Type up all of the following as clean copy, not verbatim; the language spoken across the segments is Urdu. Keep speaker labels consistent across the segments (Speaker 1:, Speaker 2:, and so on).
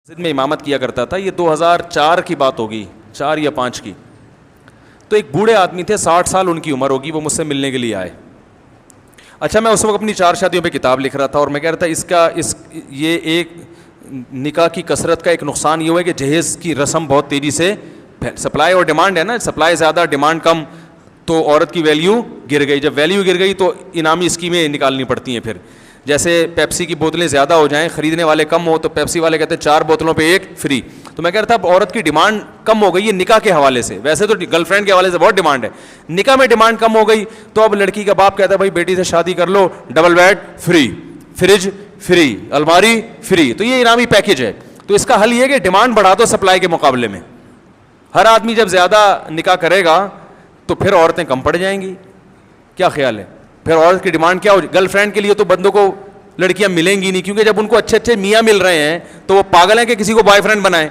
Speaker 1: مسجد میں امامت کیا کرتا تھا. یہ 2004 کی بات ہوگی, 4 یا 5 کی. تو ایک بوڑھے آدمی تھے, 60 سال ان کی عمر ہوگی, وہ مجھ سے ملنے کے لیے آئے. اچھا, میں اس وقت اپنی 4 شادیوں پہ کتاب لکھ رہا تھا, اور میں کہہ رہا تھا یہ ایک نکاح کی کثرت کا ایک نقصان یہ ہوا ہے کہ جہیز کی رسم بہت تیزی سے, سپلائی اور ڈیمانڈ ہے نا, سپلائی زیادہ ڈیمانڈ کم, تو عورت کی ویلیو گر گئی. جب ویلیو گر گئی تو انعامی اسکیمیں نکالنی پڑتی ہیں. پھر جیسے پیپسی کی بوتلیں زیادہ ہو جائیں, خریدنے والے کم ہو, تو پیپسی والے کہتے ہیں 4 بوتلوں پہ 1 فری. تو میں کہہ رہا تھا عورت کی ڈیمانڈ کم ہو گئی ہے نکاح کے حوالے سے. ویسے تو گرل فرینڈ کے حوالے سے بہت ڈیمانڈ ہے, نکاح میں ڈیمانڈ کم ہو گئی. تو اب لڑکی کا باپ کہتا ہے بھائی بیٹی سے شادی کر لو, double bed free, fridge free, الماری فری. تو یہ انعامی پیکج ہے. تو اس کا حل یہ ہے کہ ڈیمانڈ بڑھا دو سپلائی کے مقابلے میں. ہر آدمی جب زیادہ نکاح کرے گا تو پھر عورتیں کم پڑ جائیں گی. کیا خیال ہے؟ پھر عورت کی ڈیمانڈ کیا ہو؟ گرل فرینڈ کے لیے تو بندوں کو لڑکیاں ملیں گی نہیں, کیونکہ جب ان کو اچھے اچھے میاں مل رہے ہیں تو وہ پاگل ہیں کہ کسی کو بوائے فرینڈ بنائیں.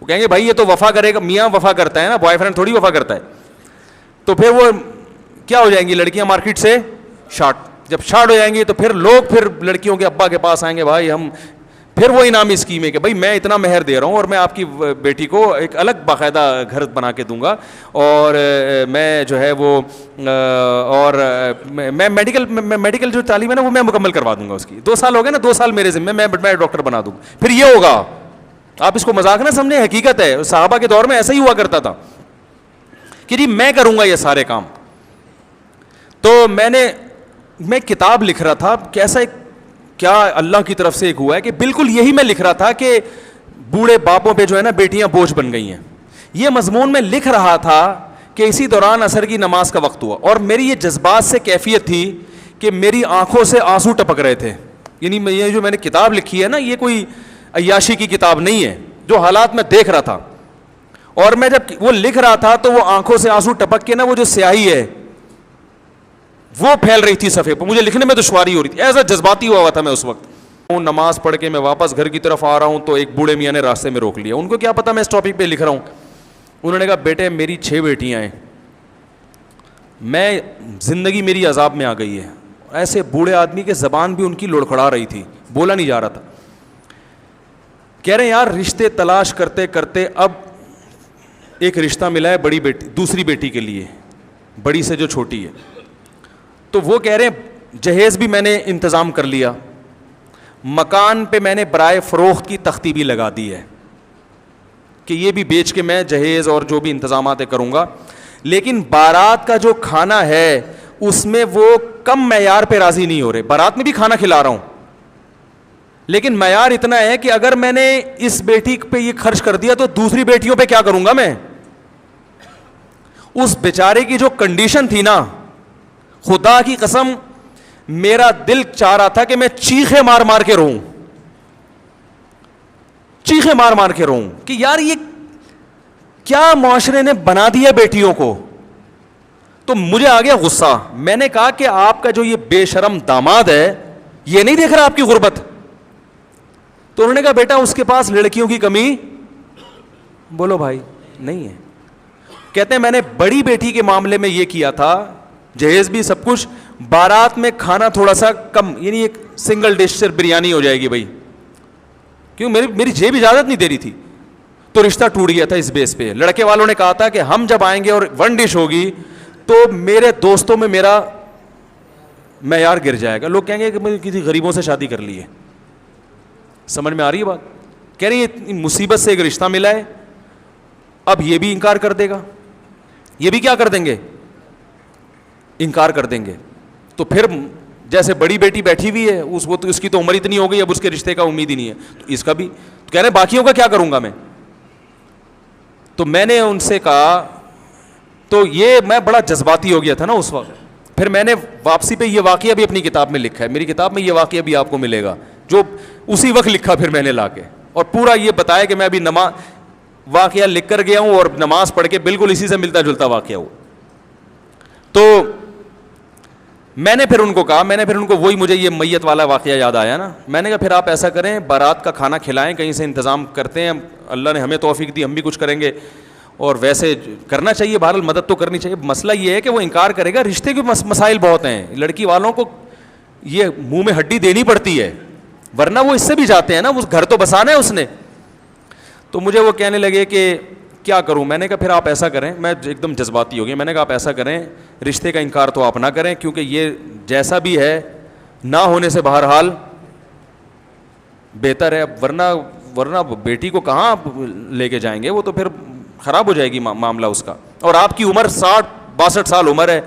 Speaker 1: وہ کہیں گے بھائی یہ تو وفا کرے گا, میاں وفا کرتا ہے نا, بوائے فرینڈ تھوڑی وفا کرتا ہے. تو پھر وہ کیا ہو جائیں گی لڑکیاں مارکیٹ سے شارٹ. جب شارٹ ہو جائیں گی تو پھر لوگ پھر لڑکیوں کے ابا کے پاس آئیں گے, بھائی ہم, پھر وہ انعامی اسکیم ہے کہ بھائی میں اتنا مہر دے رہا ہوں اور میں آپ کی بیٹی کو ایک الگ باقاعدہ گھر بنا کے دوں گا, اور میں جو ہے وہ اور میں میڈیکل جو تعلیم ہے نا وہ میں مکمل کروا دوں گا اس کی. 2 سال ہو گئے نا, 2 سال میرے ذمہ, میں ڈاکٹر بنا دوں گا. پھر یہ ہوگا, آپ اس کو مذاق نہ سمجھیں, حقیقت ہے. صحابہ کے دور میں ایسا ہی ہوا کرتا تھا کہ جی میں کروں گا یہ سارے کام. تو میں کتاب لکھ رہا تھا, کیسا ایک کیا اللہ کی طرف سے ایک ہوا ہے کہ بالکل یہی میں لکھ رہا تھا کہ بوڑھے باپوں پہ جو ہے نا بیٹیاں بوجھ بن گئی ہیں. یہ مضمون میں لکھ رہا تھا کہ اسی دوران عصر کی نماز کا وقت ہوا, اور میری یہ جذبات سے کیفیت تھی کہ میری آنکھوں سے آنسو ٹپک رہے تھے. یعنی یہ جو میں نے کتاب لکھی ہے نا, یہ کوئی عیاشی کی کتاب نہیں ہے, جو حالات میں دیکھ رہا تھا. اور میں جب وہ لکھ رہا تھا تو وہ آنکھوں سے آنسو ٹپک کے نا وہ جو سیاہی ہے وہ پھیل رہی تھی صفحے پر, مجھے لکھنے میں دشواری ہو رہی تھی, ایسا جذباتی ہوا تھا میں اس وقت. نماز پڑھ کے میں واپس گھر کی طرف آ رہا ہوں تو ایک بوڑھے میاں نے راستے میں روک لیا. ان کو کیا پتا میں اس ٹاپک پہ لکھ رہا ہوں. انہوں نے کہا بیٹے میری 6 بیٹیاں ہیں, میں زندگی میری عذاب میں آ گئی ہے. ایسے بوڑھے آدمی کے زبان بھی ان کی لڑکھڑا رہی تھی, بولا نہیں جا رہا تھا. کہہ رہے ہیں یار رشتے تلاش کرتے کرتے اب ایک رشتہ ملا ہے بڑی بیٹی, دوسری بیٹی کے لیے, بڑی سے جو چھوٹی ہے. تو وہ کہہ رہے ہیں جہیز بھی میں نے انتظام کر لیا, مکان پہ میں نے برائے فروخت کی تختی بھی لگا دی ہے کہ یہ بھی بیچ کے میں جہیز اور جو بھی انتظامات کروں گا. لیکن بارات کا جو کھانا ہے اس میں وہ کم معیار پہ راضی نہیں ہو رہے. بارات میں بھی کھانا کھلا رہا ہوں لیکن معیار اتنا ہے کہ اگر میں نے اس بیٹی پہ یہ خرچ کر دیا تو دوسری بیٹیوں پہ کیا کروں گا میں. اس بیچارے کی جو کنڈیشن تھی نا, خدا کی قسم میرا دل چاہ رہا تھا کہ میں چیخے مار مار کے روؤں, چیخے مار مار کے روؤں کہ یار یہ کیا معاشرے نے بنا دیا بیٹیوں کو. تو مجھے آ گیا غصہ. میں نے کہا کہ آپ کا جو یہ بے شرم داماد ہے یہ نہیں دیکھ رہا آپ کی غربت. تو انہوں نے کہا بیٹا اس کے پاس لڑکیوں کی کمی بولو بھائی نہیں ہے. کہتے ہیں میں نے بڑی بیٹی کے معاملے میں یہ کیا تھا, جہیز بھی سب کچھ, بارات میں کھانا تھوڑا سا کم, یعنی ایک سنگل ڈش سے بریانی ہو جائے گی بھائی, کیوں میری جیب اجازت نہیں دے رہی تھی. تو رشتہ ٹوٹ گیا تھا اس بیس پہ. لڑکے والوں نے کہا تھا کہ ہم جب آئیں گے اور 1 ڈش ہوگی تو میرے دوستوں میں میرا معیار گر جائے گا, لوگ کہیں گے کہ میں کسی غریبوں سے شادی کر لی ہے. سمجھ میں آ رہی ہے بات؟ کہہ رہی ہے مصیبت سے ایک رشتہ ملا ہے, اب یہ بھی انکار کر دے گا, یہ بھی کیا کر دیں گے, انکار کر دیں گے. تو پھر جیسے بڑی بیٹی بیٹھی ہوئی ہے اس کی تو عمر اتنی ہو گئی اب اس کے رشتے کا امید ہی نہیں ہے, تو اس کا بھی تو کہہ رہے باقیوں کا کیا کروں گا میں. تو میں نے ان سے کہا, تو یہ میں بڑا جذباتی ہو گیا تھا نا اس وقت. پھر میں نے واپسی پہ یہ واقعہ بھی اپنی کتاب میں لکھا ہے, میری کتاب میں یہ واقعہ بھی آپ کو ملے گا جو اسی وقت لکھا پھر میں نے لا کے, اور پورا یہ بتایا کہ میں ابھی واقعہ لکھ کر گیا ہوں اور نماز پڑھ کے بالکل اسی سے ملتا جلتا واقعہ ہو. تو میں نے پھر ان کو کہا, وہی مجھے یہ میت والا واقعہ یاد آیا نا. میں نے کہا پھر آپ ایسا کریں بارات کا کھانا کھلائیں, کہیں سے انتظام کرتے ہیں, اللہ نے ہمیں توفیق دی ہم بھی کچھ کریں گے, اور ویسے کرنا چاہیے, بہرحال مدد تو کرنی چاہیے. مسئلہ یہ ہے کہ وہ انکار کرے گا. رشتے کے مسائل بہت ہیں, لڑکی والوں کو یہ منہ میں ہڈی دینی پڑتی ہے, ورنہ وہ اس سے بھی جاتے ہیں نا, اس گھر تو بسانا ہے اس نے. تو مجھے وہ کہنے لگے کہ کیا کروں. میں نے کہا پھر آپ ایسا کریں, میں ایک دم جذباتی ہو گیا, میں نے کہا آپ ایسا کریں, رشتے کا انکار تو آپ نہ کریں, کیونکہ یہ جیسا بھی ہے نہ ہونے سے بہرحال بہتر ہے, ورنہ بیٹی کو کہاں لے کے جائیں گے, وہ تو پھر خراب ہو جائے گی معاملہ اس کا. اور آپ کی عمر 60-62 سال عمر ہے,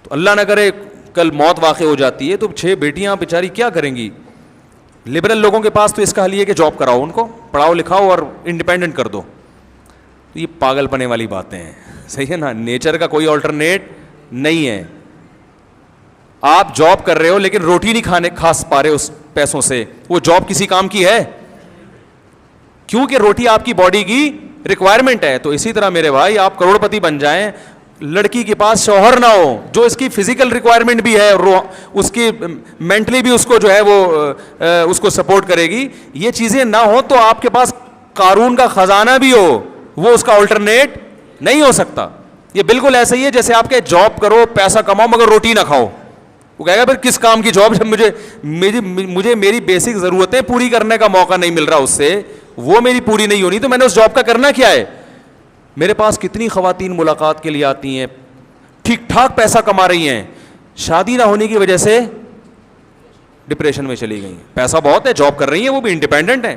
Speaker 1: تو اللہ نہ کرے کل موت واقع ہو جاتی ہے تو 6 بیٹیاں بیچاری کیا کریں گی. لبرل لوگوں کے پاس تو اس کا حل یہ کہ جاب کراؤ, ان کو پڑھاؤ لکھاؤ اور انڈیپینڈنٹ کر دو. یہ پاگل پنے والی باتیں ہیں, صحیح ہے نا. نیچر کا کوئی آلٹرنیٹ نہیں ہے. آپ جاب کر رہے ہو لیکن روٹی نہیں کھا پا رہے اس پیسوں سے, وہ جاب کسی کام کی ہے؟ کیونکہ روٹی آپ کی باڈی کی ریکوائرمنٹ ہے. تو اسی طرح میرے بھائی آپ کروڑ پتی بن جائیں, لڑکی کے پاس شوہر نہ ہو جو اس کی فزیکل ریکوائرمنٹ بھی ہے اور اس کی مینٹلی بھی اس کو جو ہے وہ اس کو سپورٹ کرے گی, یہ چیزیں نہ ہو تو آپ کے پاس قارون کا خزانہ بھی ہو, وہ اس کا آلٹرنیٹ نہیں ہو سکتا. یہ بالکل ایسا ہی ہے جیسے آپ کے جاب کرو, پیسہ کماؤ, مگر روٹی نہ کھاؤ. وہ کہے گا پھر کس کام کی جاب جب مجھے میری بیسک ضرورتیں پوری کرنے کا موقع نہیں مل رہا, اس سے وہ میری پوری نہیں ہونی, تو میں نے اس جاب کا کرنا کیا ہے. میرے پاس کتنی خواتین ملاقات کے لیے آتی ہیں, ٹھیک ٹھاک پیسہ کما رہی ہیں, شادی نہ ہونے کی وجہ سے ڈپریشن میں چلی گئی. پیسہ بہت ہے, جاب کر رہی ہیں, وہ بھی انڈیپینڈنٹ ہیں.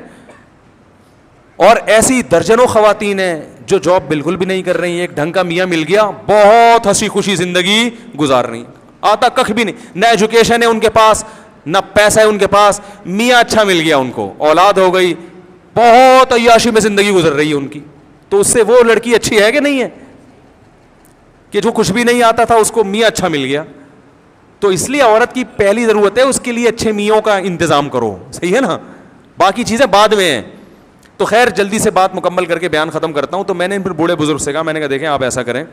Speaker 1: اور ایسی درجنوں خواتین ہیں جو جاب بالکل بھی نہیں کر رہی ہیں, ایک ڈھنگ کا میاں مل گیا, بہت ہنسی خوشی زندگی گزار رہی ہیں, آتا کخ بھی نہیں, نہ ایجوکیشن ہے ان کے پاس, نہ پیسہ ہے ان کے پاس, میاں اچھا مل گیا ان کو, اولاد ہو گئی, بہت عیاشی میں زندگی گزر رہی ہے ان کی. تو اس سے وہ لڑکی اچھی ہے کہ نہیں ہے, کہ جو کچھ بھی نہیں آتا تھا اس کو میاں اچھا مل گیا. تو اس لیے عورت کی پہلی ضرورت ہے اس کے لیے اچھے میوں کا انتظام کرو, صحیح ہے نا, باقی چیزیں بعد میں ہیں. تو خیر جلدی سے بات مکمل کر کے بیان ختم کرتا ہوں. تو میں نے پھر بوڑھے بزرگ سے کہا, میں نے کہا دیکھیں آپ ایسا کریں,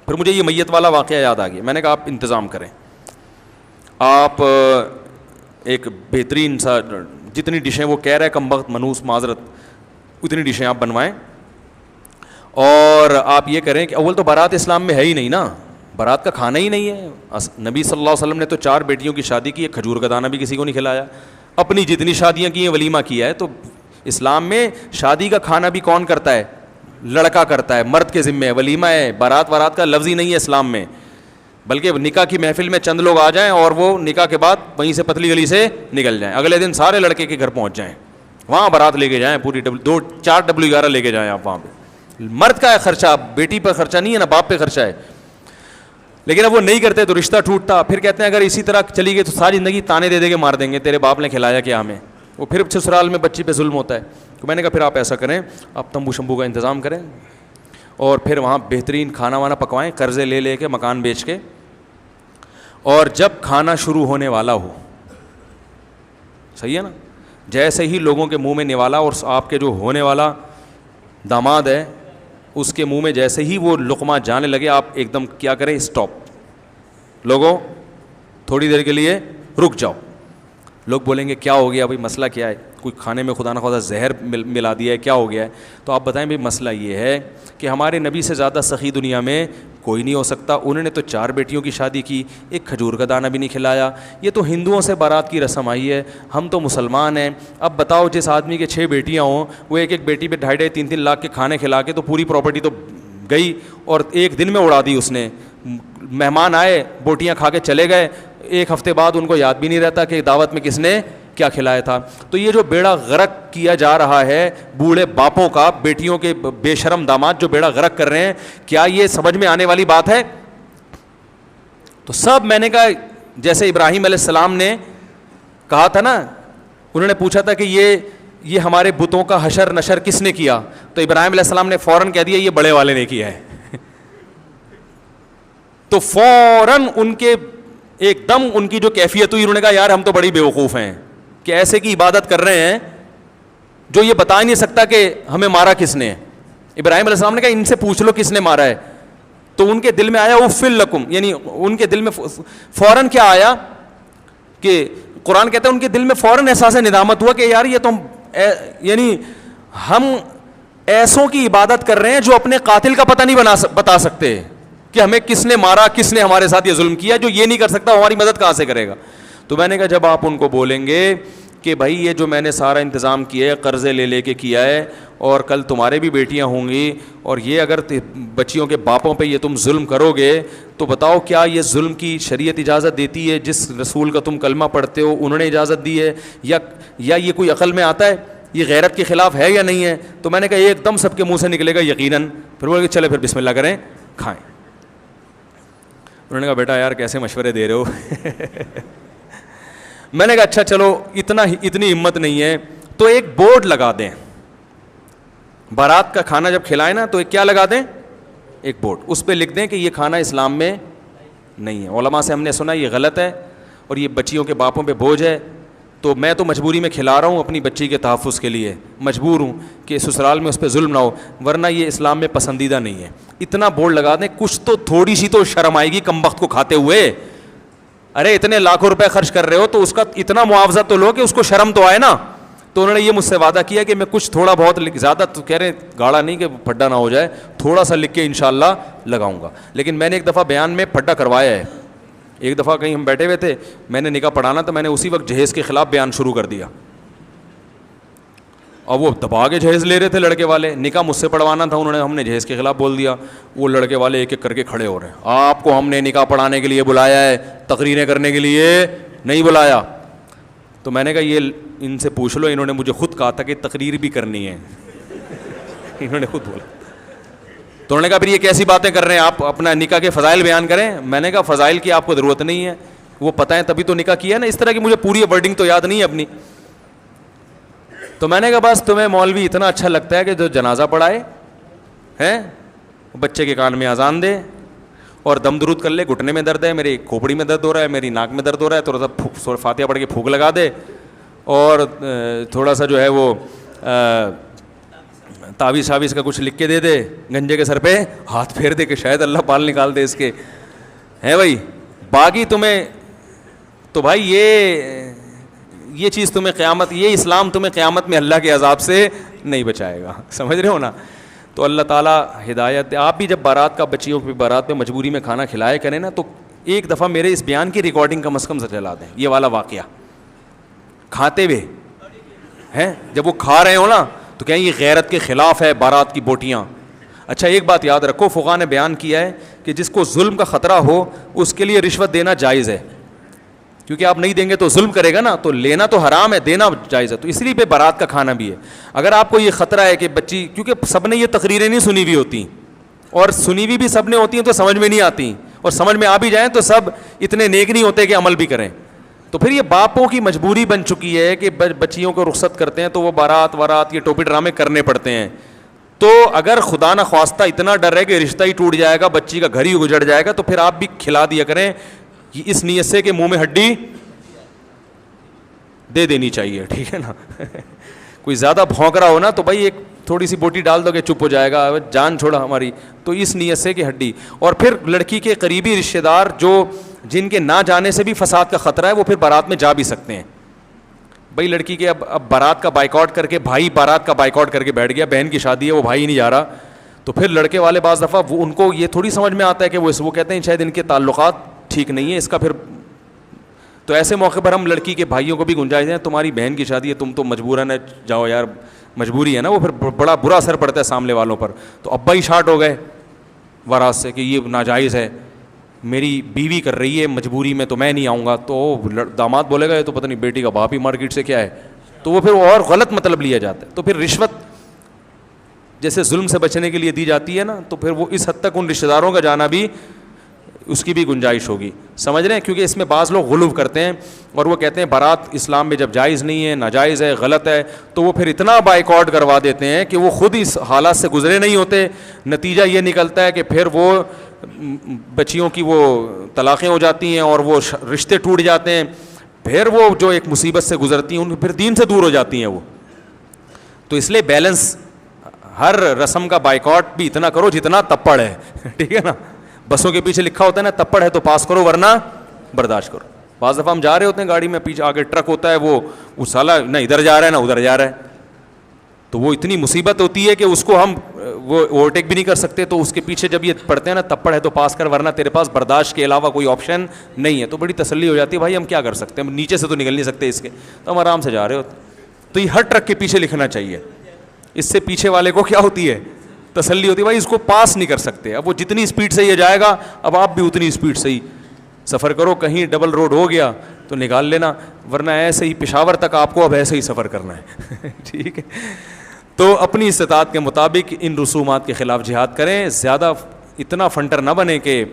Speaker 1: پھر مجھے یہ میت والا واقعہ یاد آ گیا. میں نے کہا آپ انتظام کریں, آپ ایک بہترین سا جتنی ڈشیں وہ کہہ رہے کم وقت منوس معذرت اتنی ڈشیں آپ بنوائیں, اور آپ یہ کریں کہ اول تو بارات اسلام میں ہے ہی نہیں نا, بارات کا کھانا ہی نہیں ہے. نبی صلی اللہ علیہ وسلم نے تو 4 بیٹیوں کی شادی کی, ایک کھجور کا دانہ بھی کسی کو نہیں کھلایا. اپنی جتنی شادیاں کی ہیں ولیمہ کیا ہے. تو اسلام میں شادی کا کھانا بھی کون کرتا ہے؟ لڑکا کرتا ہے, مرد کے ذمہ ہے, ولیمہ ہے. بارات کا لفظ ہی نہیں ہے اسلام میں, بلکہ نکاح کی محفل میں چند لوگ آ جائیں اور وہ نکاح کے بعد وہیں سے پتلی گلی سے نکل جائیں, اگلے دن سارے لڑکے کے گھر پہنچ جائیں, وہاں بارات لے کے جائیں, پوری 4 W11 لے کے جائیں آپ وہاں پہ. مرد کا ہے خرچہ, بیٹی پہ خرچہ نہیں ہے نا, باپ پہ خرچہ ہے. لیکن اب وہ نہیں کرتے تو رشتہ ٹوٹتا. پھر کہتے ہیں اگر اسی طرح چلی گئی تو ساری زندگی تانے دے کے مار دیں گے, تیرے باپ نے کھلایا کیا ہمیں. وہ پھر سسرال میں بچی پہ ظلم ہوتا ہے. تو میں نے کہا پھر آپ ایسا کریں, آپ تمبو شمبو کا انتظام کریں, اور پھر وہاں بہترین کھانا وانا پکوائیں, قرضے لے کے مکان بیچ کے, اور جب کھانا شروع ہونے والا ہو, صحیح ہے نا, جیسے ہی لوگوں کے منہ میں نوالا, اور آپ کے جو ہونے والا داماد ہے اس کے منہ میں جیسے ہی وہ لقمہ جانے لگے, آپ ایک دم کیا کریں, اسٹاپ, لوگوں تھوڑی دیر کے لیے رک جاؤ. لوگ بولیں گے کیا ہو گیا بھائی, مسئلہ کیا ہے, کوئی کھانے میں خدا نخواستہ زہر ملا دیا ہے, کیا ہو گیا ہے. تو آپ بتائیں بھائی مسئلہ یہ ہے کہ ہمارے نبی سے زیادہ سخی دنیا میں کوئی نہیں ہو سکتا. انہوں نے تو 4 بیٹیوں کی شادی کی, ایک کھجور کا دانہ بھی نہیں کھلایا. یہ تو ہندوؤں سے بارات کی رسم آئی ہے, ہم تو مسلمان ہیں. اب بتاؤ جس آدمی کے 6 بیٹیاں ہوں, وہ ایک بیٹی پہ 2.5-3 لاکھ کے کھانے کھلا کے تو پوری پراپرٹی تو گئی, اور ایک دن میں اڑا دی اس نے. مہمان آئے, بوٹیاں کھا کے چلے گئے, 1 ہفتے بعد ان کو یاد بھی نہیں رہتا کہ دعوت میں کس نے کیا کھلایا تھا. تو یہ جو بیڑا غرق کیا جا رہا ہے بوڑھے باپوں کا, بیٹیوں کے بے شرم داماد جو بیڑا غرق کر رہے ہیں, کیا یہ سمجھ میں آنے والی بات ہے؟ تو سب میں نے کہا جیسے ابراہیم علیہ السلام نے کہا تھا نا, انہوں نے پوچھا تھا کہ یہ ہمارے بتوں کا حشر نشر کس نے کیا, تو ابراہیم علیہ السلام نے فوراً کہہ دیا یہ بڑے والے نے کیا ہے. تو فوراً ان کے ایک دم ان کی جو کیفیت ہوئی, انہوں نے کہا یار ہم تو بڑی بیوقوف ہیں کہ ایسے کی عبادت کر رہے ہیں جو یہ بتا ہی نہیں سکتا کہ ہمیں مارا کس نے. ابراہیم علیہ السلام نے کہا ان سے پوچھ لو کس نے مارا ہے. تو ان کے دل میں آیا اُفِّل لکم, یعنی ان کے دل میں فوراً کیا آیا کہ قرآن کہتا ہے ان کے دل میں فوراً احساس ندامت ہوا کہ یار یہ تو یعنی ہم ایسوں کی عبادت کر رہے ہیں جو اپنے قاتل کا پتہ نہیں بتا سکتے کہ ہمیں کس نے مارا, کس نے ہمارے ساتھ یہ ظلم کیا, جو یہ نہیں کر سکتا ہماری مدد کہاں سے کرے گا. تو میں نے کہا جب آپ ان کو بولیں گے کہ بھائی یہ جو میں نے سارا انتظام کیا ہے قرضے لے لے کے کیا ہے, اور کل تمہارے بھی بیٹیاں ہوں گی, اور یہ اگر بچیوں کے باپوں پہ یہ تم ظلم کرو گے تو بتاؤ کیا یہ ظلم کی شریعت اجازت دیتی ہے؟ جس رسول کا تم کلمہ پڑھتے ہو انہوں نے اجازت دی ہے, یا یہ کوئی عقل میں آتا ہے؟ یہ غیرت کے خلاف ہے یا نہیں ہے؟ تو میں نے کہا ایک دم سب کے منہ سے نکلے گا یقیناً. پھر بولے چلے پھر بسم اللہ کریں کھائیں. انہوں نے کہا بیٹا یار کیسے مشورے دے رہے ہو. میں نے کہا اچھا چلو اتنی ہمت نہیں ہے تو ایک بورڈ لگا دیں, بارات کا کھانا جب کھلائیں نا تو ایک کیا لگا دیں, ایک بورڈ, اس پہ لکھ دیں کہ یہ کھانا اسلام میں نہیں ہے. علماء سے ہم نے سنا یہ غلط ہے اور یہ بچیوں کے باپوں پہ بوجھ ہے, تو میں تو مجبوری میں کھلا رہا ہوں اپنی بچی کے تحفظ کے لیے, مجبور ہوں کہ سسرال میں اس پہ ظلم نہ ہو, ورنہ یہ اسلام میں پسندیدہ نہیں ہے. اتنا بورڈ لگا دیں, کچھ تو تھوڑی سی تو شرم آئے گی کم وقت کو کھاتے ہوئے. ارے اتنے لاکھوں روپے خرچ کر رہے ہو تو اس کا اتنا معاوضہ تو لو کہ اس کو شرم تو آئے نا. تو انہوں نے یہ مجھ سے وعدہ کیا کہ میں کچھ تھوڑا بہت, زیادہ تو کہہ رہے ہیں گاڑا نہیں کہ پھڈا نہ ہو جائے, تھوڑا سا لکھ کے انشاءاللہ لگاؤں گا. لیکن میں نے ایک دفعہ بیان میں پھڈا کروایا ہے. ایک دفعہ کہیں ہم بیٹھے ہوئے تھے, میں نے نکاح پڑھانا تو میں نے اسی وقت جہیز کے خلاف بیان شروع کر دیا, اور وہ دبا کے جہیز لے رہے تھے لڑکے والے. نکاح مجھ سے پڑھوانا تھا, ہم نے جہیز کے خلاف بول دیا. وہ لڑکے والے ایک ایک کر کے کھڑے ہو رہے ہیں, آپ کو ہم نے نکاح پڑھانے کے لیے بلایا ہے, تقریریں کرنے کے لیے نہیں بلایا. تو میں نے کہا یہ ان سے پوچھ لو, انہوں نے مجھے خود کہا تھا کہ تقریر بھی کرنی ہے. انہوں نے خود بولا. تو انہوں نے کہا پھر یہ کیسی باتیں کر رہے ہیں, آپ اپنا نکاح کے فضائل بیان کریں. میں نے کہا فضائل کی آپ کو ضرورت نہیں ہے, وہ پتہ ہے تبھی تو نکاح کیا ہے نا. اس طرح کی مجھے پوری ورڈنگ تو یاد نہیں ہے اپنی. تو میں نے کہا بس تمہیں مولوی اتنا اچھا لگتا ہے کہ جو جنازہ پڑھائے ہیں, بچے کے کان میں اذان دے اور دم درود کر لے, گھٹنے میں درد ہے, میری کھوپڑی میں درد ہو رہا ہے, میری ناک میں درد ہو رہا ہے, تھوڑا سا فاتحہ پڑھ کے پھونک لگا دے, اور تھوڑا سا جو ہے وہ تعویذ شاویز کا کچھ لکھ کے دے دے, گنجے کے سر پہ ہاتھ پھیر دے کہ شاید اللہ بال نکال دے اس کے, ہے بھائی. باقی تمہیں تو بھائی یہ چیز تمہیں قیامت, یہ اسلام تمہیں قیامت میں اللہ کے عذاب سے نہیں بچائے گا. سمجھ رہے ہو نا. تو اللہ تعالیٰ ہدایت. آپ بھی جب بارات کا, بچیوں کی بارات میں مجبوری میں کھانا کھلائے کریں نا, تو ایک دفعہ میرے اس بیان کی ریکارڈنگ کم از کم سے چلا دیں, یہ والا واقعہ کھاتے ہوئے ہیں. جب وہ کھا رہے ہو نا تو کہیں یہ غیرت کے خلاف ہے بارات کی بوٹیاں. اچھا ایک بات یاد رکھو, فقہا نے بیان کیا ہے کہ جس کو ظلم کا خطرہ ہو اس کے لیے رشوت دینا جائز ہے, کیونکہ آپ نہیں دیں گے تو ظلم کرے گا نا, تو لینا تو حرام ہے, دینا جائز ہے. تو اس لیے پہ بارات کا کھانا بھی ہے. اگر آپ کو یہ خطرہ ہے کہ بچی, کیونکہ سب نے یہ تقریریں نہیں سنی ہوئی ہوتی, اور سنی ہوئی بھی سب نے ہوتی ہیں تو سمجھ میں نہیں آتی, اور سمجھ میں آ بھی جائیں تو سب اتنے نیک نہیں ہوتے کہ عمل بھی کریں. تو پھر یہ باپوں کی مجبوری بن چکی ہے کہ بچیوں کو رخصت کرتے ہیں تو وہ بارات یہ ٹوپی ڈرامے کرنے پڑتے ہیں. تو اگر خدا نہ خواستہ اتنا ڈر ہے کہ رشتہ ہی ٹوٹ جائے گا, بچی کا گھر ہی اجڑ جائے گا, تو پھر آپ بھی کھلا دیا کریں اس نیت سے کہ منہ میں ہڈی دے دینی چاہیے, ٹھیک ہے نا. کوئی زیادہ بھونک رہا ہو نا تو بھائی ایک تھوڑی سی بوٹی ڈال دو کہ چپ ہو جائے گا, جان چھوڑا ہماری. تو اس نیت سے کہ ہڈی. اور پھر لڑکی کے قریبی رشتہ دار جو جن کے نہ جانے سے بھی فساد کا خطرہ ہے, وہ پھر بارات میں جا بھی سکتے ہیں. بھائی لڑکی کے اب بارات کا بائیکاٹ کر کے, بھائی بارات کا بائیکاٹ کر کے بیٹھ گیا, بہن کی شادی ہے وہ بھائی نہیں جا رہا, تو پھر لڑکے والے بعض دفعہ وہ ان کو یہ تھوڑی سمجھ میں آتا ہے کہ وہ کہتے ہیں شاید ان کے تعلقات ٹھیک نہیں ہے اس کا. پھر تو ایسے موقع پر ہم لڑکی کے بھائیوں کو بھی گنجائش دیں, تمہاری بہن کی شادی ہے, تم تو مجبوراً جاؤ یار, مجبوری ہے نا. وہ پھر بڑا برا اثر پڑتا ہے سامنے والوں پر. تو ابا ہی شارٹ ہو گئے وراثت سے کہ یہ ناجائز ہے, میری بیوی کر رہی ہے مجبوری میں تو میں نہیں آؤں گا. تو داماد بولے گا یہ تو پتہ نہیں بیٹی کا باپ ہی مارکیٹ سے کیا ہے, تو وہ پھر اور غلط مطلب لیا جاتا ہے. تو پھر رشوت جیسے ظلم سے بچنے کے لیے دی جاتی ہے نا, تو پھر وہ اس حد تک ان رشتہ داروں کا جانا بھی, اس کی بھی گنجائش ہوگی. سمجھ رہے ہیں, کیونکہ اس میں بعض لوگ غلو کرتے ہیں اور وہ کہتے ہیں بارات اسلام میں جب جائز نہیں ہے, ناجائز ہے, غلط ہے, تو وہ پھر اتنا بائیکاٹ کروا دیتے ہیں کہ وہ خود اس حالات سے گزرے نہیں ہوتے. نتیجہ یہ نکلتا ہے کہ پھر وہ بچیوں کی وہ طلاقیں ہو جاتی ہیں اور وہ رشتے ٹوٹ جاتے ہیں. پھر وہ جو ایک مصیبت سے گزرتی ہیں ان پھر دین سے دور ہو جاتی ہیں وہ. تو اس لیے بیلنس, ہر رسم کا بائیکاٹ بھی اتنا کرو جتنا تپڑ ہے, ٹھیک ہے نا. بسوں کے پیچھے لکھا ہوتا ہے نا تپڑ ہے تو پاس کرو ورنہ برداشت کرو. بعض دفعہ ہم جا رہے ہوتے ہیں گاڑی میں, پیچھے آگے ٹرک ہوتا ہے, وہ سالہ نہ ادھر جا رہا ہے نہ ادھر جا رہا ہے, تو وہ اتنی مصیبت ہوتی ہے کہ اس کو ہم وہ اوورٹیک بھی نہیں کر سکتے. تو اس کے پیچھے جب یہ پڑھتے ہیں نا تپڑ ہے تو پاس کر, ورنہ تیرے پاس برداشت کے علاوہ کوئی آپشن نہیں ہے. تو بڑی تسلی ہو جاتی ہے, بھائی ہم کیا کر سکتے ہیں, ہم نیچے سے تو نکل نہیں سکتے اس کے, تو ہم آرام سے جا رہے ہوتے. تو یہ ہر ٹرک کے پیچھے لکھنا چاہیے. اس سے پیچھے والے کو کیا ہوتی ہے, تسلی ہوتی ہے, بھائی اس کو پاس نہیں کر سکتے. اب وہ جتنی اسپیڈ سے یہ جائے گا, اب آپ بھی اتنی اسپیڈ سے ہی سفر کرو. کہیں ڈبل روڈ ہو گیا تو نکال لینا, ورنہ ایسے ہی پشاور تک آپ کو اب ایسے ہی سفر کرنا ہے. ٹھیک ہے, تو اپنی استطاعت کے مطابق ان رسومات کے خلاف جہاد کریں. زیادہ اتنا فنٹر نہ بنے کہ,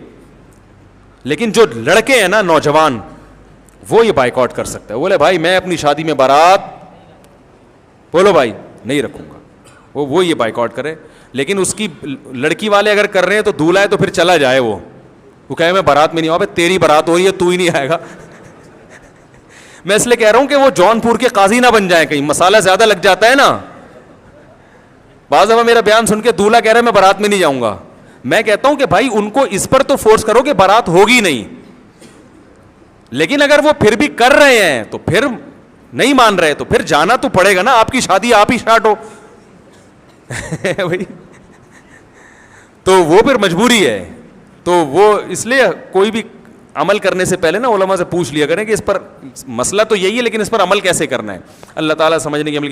Speaker 1: لیکن جو لڑکے ہیں نا نوجوان, وہ یہ بائیکاٹ کر سکتا ہے. بولے بھائی میں اپنی شادی میں بارات, بولو بھائی نہیں رکھوں گا, وہ یہ بائیکاٹ کرے. لیکن اس کی لڑکی والے اگر کر رہے ہیں تو دولہا ہے تو پھر چلا جائے, وہ کہے میں بارات میں نہیں آؤں. تیری بارات ہو رہی ہے, تو ہی نہیں آئے گا. میں اس لیے کہہ رہا ہوں کہ وہ جونپور کے قاضی نہ بن جائیں, کہیں مسالہ زیادہ لگ جاتا ہے نا. بعض دفعہ میرا بیان سن کے دولہا کہہ رہا ہے میں بارات میں نہیں جاؤں گا. میں کہتا ہوں کہ بھائی ان کو اس پر تو فورس کرو کہ بارات ہوگی نہیں, لیکن اگر وہ پھر بھی کر رہے ہیں تو پھر نہیں مان رہے تو پھر جانا تو پڑے گا نا. آپ کی شادی آپ ہی اسٹارٹ ہو بھائی, تو وہ پھر مجبوری ہے. تو وہ اس لیے کوئی بھی عمل کرنے سے پہلے نا علماء سے پوچھ لیا کریں کہ اس پر مسئلہ تو یہی ہے لیکن اس پر عمل کیسے کرنا ہے. اللہ تعالیٰ سمجھنے کی عمل کی